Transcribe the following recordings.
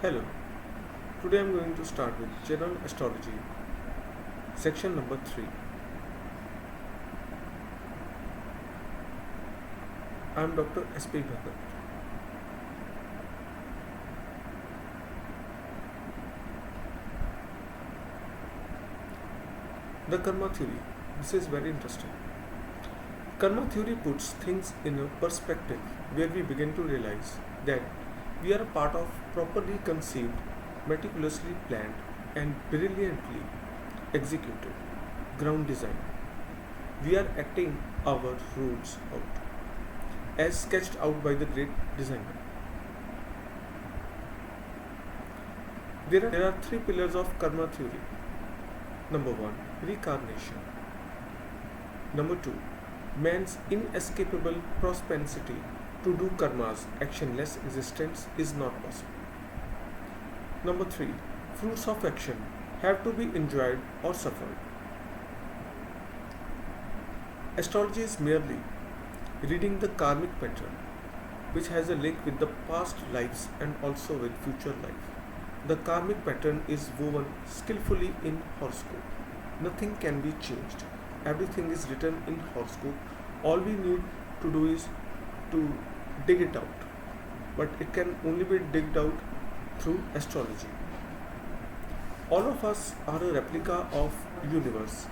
Hello, today I'm going to start with General Astrology, section number 3. I'm Dr. S.P. Bhagat. The Karma Theory. This is very interesting. Karma Theory puts things in a perspective where we begin to realize that we are a part of properly conceived, meticulously planned, and brilliantly executed ground design. We are acting our rules out as sketched out by the great designer. There are three pillars of karma theory. Number 1, reincarnation. Number 2, man's inescapable propensity to do karma's actionless existence is not possible. Number 3, fruits of action have to be enjoyed or suffered. Astrology is merely reading the karmic pattern, which has a link with the past lives and also with future life. The karmic pattern is woven skillfully in horoscope. Nothing can be changed. Everything is written in horoscope. All we need to do is to dig it out. But it can only be digged out through astrology. All of us are a replica of universe,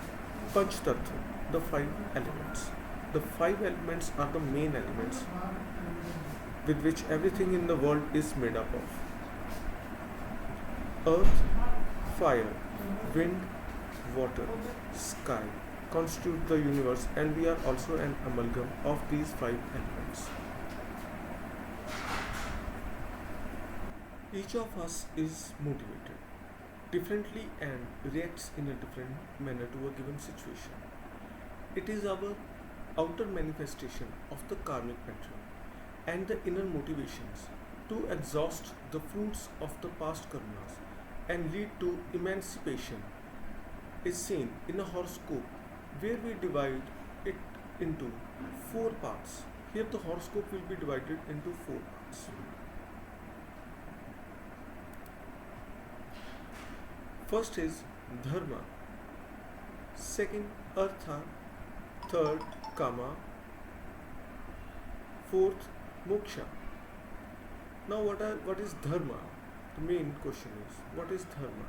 Panch Tattva, the 5 elements. The 5 elements are the main elements with which everything in the world is made up of. Earth, fire, wind, water, sky constitute the universe, and we are also an amalgam of these 5 elements. Each of us is motivated differently and reacts in a different manner to a given situation. It is our outer manifestation of the karmic pattern and the inner motivations to exhaust the fruits of the past karmas and lead to emancipation is seen in a horoscope where we divide it into 4 parts. Here the horoscope will be divided into 4 parts. First is dharma, second artha, third kama, fourth moksha. Now what is dharma? The main question is, what is dharma?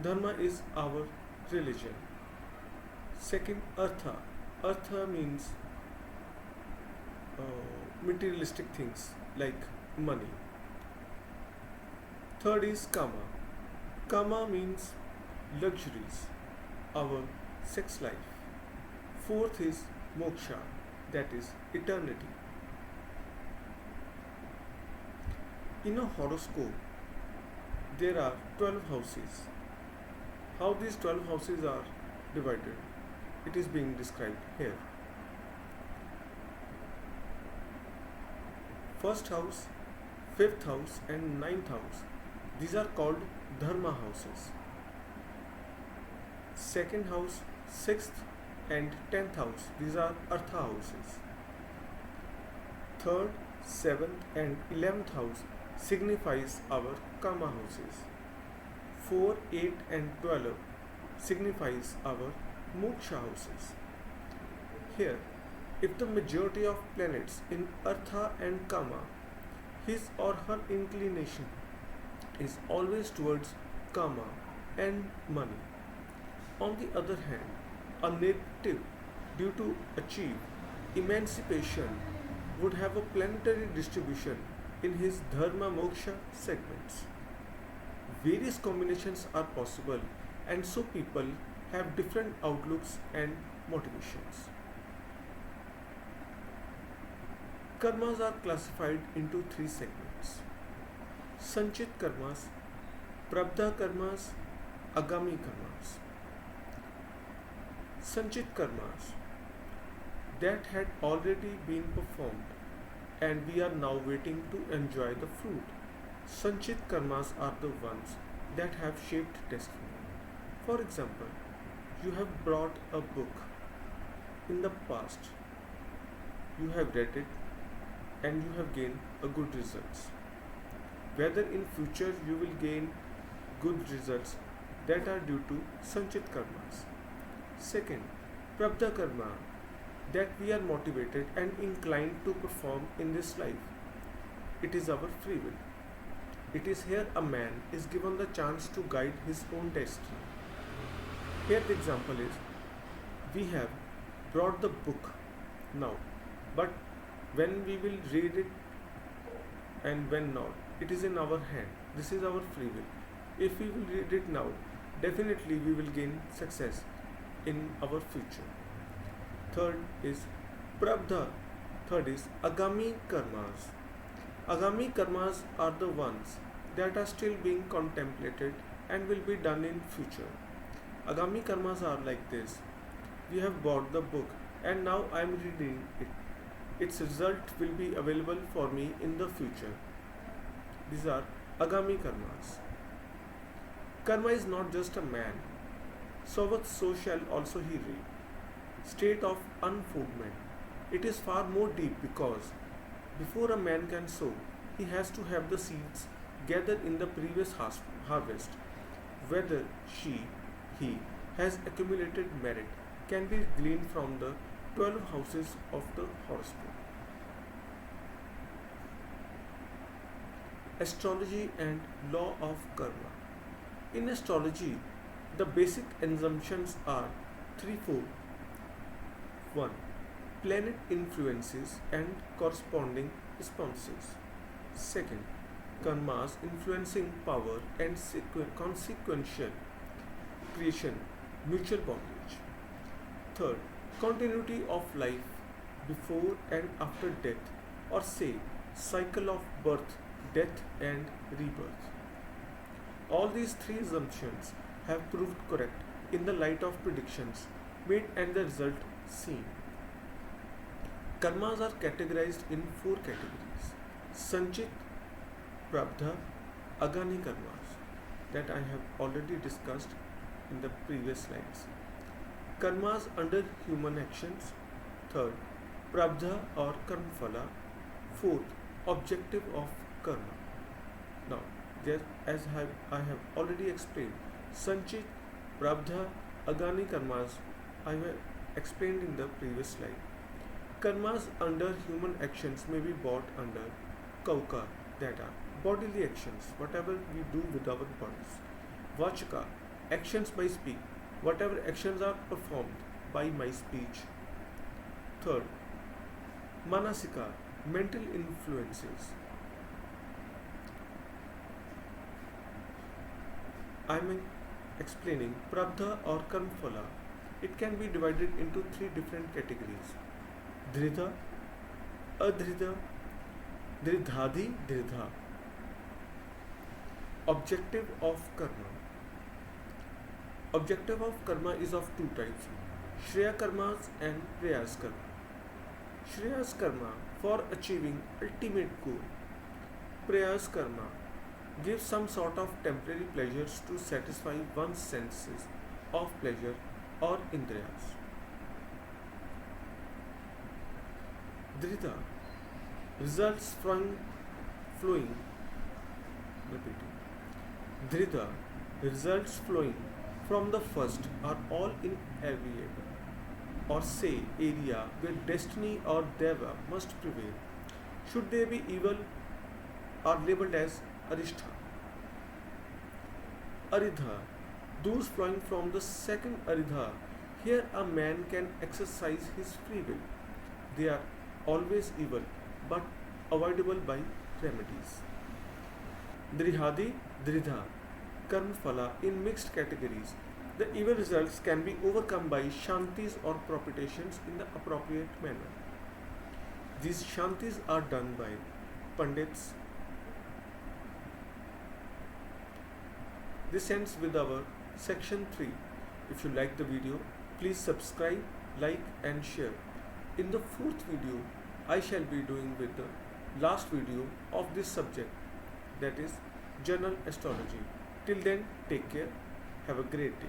Dharma is our religion. Second, artha. Artha means materialistic things like money. Third is kama. Kama means luxuries, our sex life. Fourth is moksha, that is eternity. In a horoscope, there are 12 houses. How these 12 houses are divided, it is being described here. First house, fifth house, and ninth house, these are called dharma houses. Second house, sixth, and 10th house, these are artha houses. Third, 7th, and 11th house signifies our kama houses. 4, 8, and 12 signifies our moksha houses. Here, if the majority of planets in artha and kama, his or her inclination is always towards kama and money. On the other hand, a native, due to achieve emancipation, would have a planetary distribution in his dharma moksha segments. Various combinations are possible, and so people have different outlooks and motivations. Karmas are classified into 3 segments: Sanchit karmas, Prabdha karmas, Agami karmas. Sanchit karmas that had already been performed and we are now waiting to enjoy the fruit. Sanchit karmas are the ones that have shaped destiny. For example, you have brought a book in the past, you have read it and you have gained a good results. whether in future you will gain good results that are due to Sanchit karmas. Second, Prabdha karma, that we are motivated and inclined to perform in this life. It is our free will. It is here a man is given the chance to guide his own destiny. Here the example is, we have brought the book now, but when we will read it and when not, it is in our hand. This is our free will. If we will read it now, definitely we will gain success in our future. Third is Prabdha. Third is Agami karmas. Agami karmas are the ones that are still being contemplated and will be done in future. Agami karmas are like this. We have bought the book and now I am reading it. Its result will be available for me in the future. These are Agami karmas. Karma is not just a man. Soweth so shall also he reap. State of unfoldment. It is far more deep because before a man can sow, he has to have the seeds gathered in the previous harvest. Whether he has accumulated merit can be gleaned from the 12 houses of the horoscope. Astrology and law of karma. In astrology, the basic assumptions are threefold. 1. Planet influences and corresponding responses. 2nd. Karmas influencing power and consequential creation, mutual bondage. 3rd. Continuity of life before and after death, or say cycle of birth, death and rebirth. All these three assumptions have proved correct in the light of predictions made and the result seen. Karmas are categorized in 4 categories: Sanchit, Prabdha, Agani karmas, that I have already discussed in the previous slides. Karmas under human actions. 3rd, Prabdha or Karmaphala. 4th, objective of karma. Now, as I have already explained, Sanchit, Prabdha, Agani karmas I have explained in the previous slide. Karmas under human actions may be brought under Kauka, that are bodily actions, whatever we do with our bodies. Vachaka, actions by speak, whatever actions are performed by my speech. 3rd, Manasika, mental influences. I am explaining Prabdha or Karmaphala. It can be divided into 3 different categories: Dridha, Adridha, Dridhadi, Dridha. Objective of karma. Objective of karma is of 2 types: Shreya karmas and Prayas karma. Shreya's karma for achieving ultimate goal. Prayas karma gives some sort of temporary pleasures to satisfy one's senses of pleasure or indriyas. Dridha, results flowing. Repeating. Dridha, results flowing from the first are all inevitable, or say area where destiny or deva must prevail. Should they be evil, are labeled as Arishtha. Aridha, those flowing from the second Aridha. Here a man can exercise his free will. They are always evil, but avoidable by remedies. Drihadi, Dridha, Karmaphala in mixed categories. The evil results can be overcome by shantis or propitiations in the appropriate manner. These shantis are done by Pandits. This ends with our section 3. If you like the video, please subscribe, like and share. In the 4th video, I shall be doing with the last video of this subject, that is general astrology. Till then, take care. Have a great day.